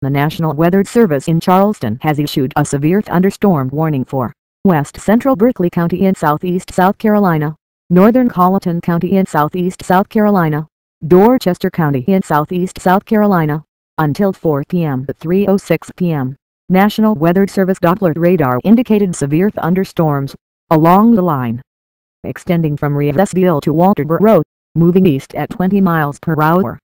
The National Weather Service in Charleston has issued a severe thunderstorm warning for west central Berkeley County in southeast South Carolina, northern Colleton County in southeast South Carolina, Dorchester County in southeast South Carolina, until 4 p.m. at 3:06 p.m. National Weather Service Doppler radar indicated severe thunderstorms along the line extending from Rivesville to Walterboro, moving east at 20 miles per hour.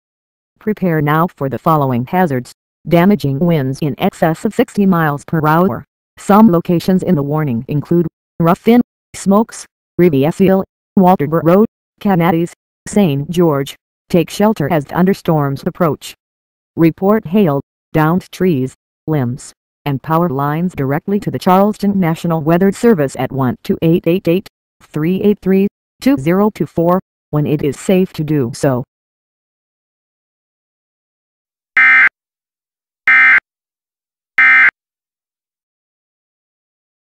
Prepare now for the following hazards: damaging winds in excess of 60 miles per hour. Some locations in the warning include Ruffin, Smokes, Rivesville, Walterboro, Canadas, St. George. Take shelter as thunderstorms approach. Report hail, downed trees, limbs, and power lines directly to the Charleston National Weather Service at 1-888-383-2024 when it is safe to do so.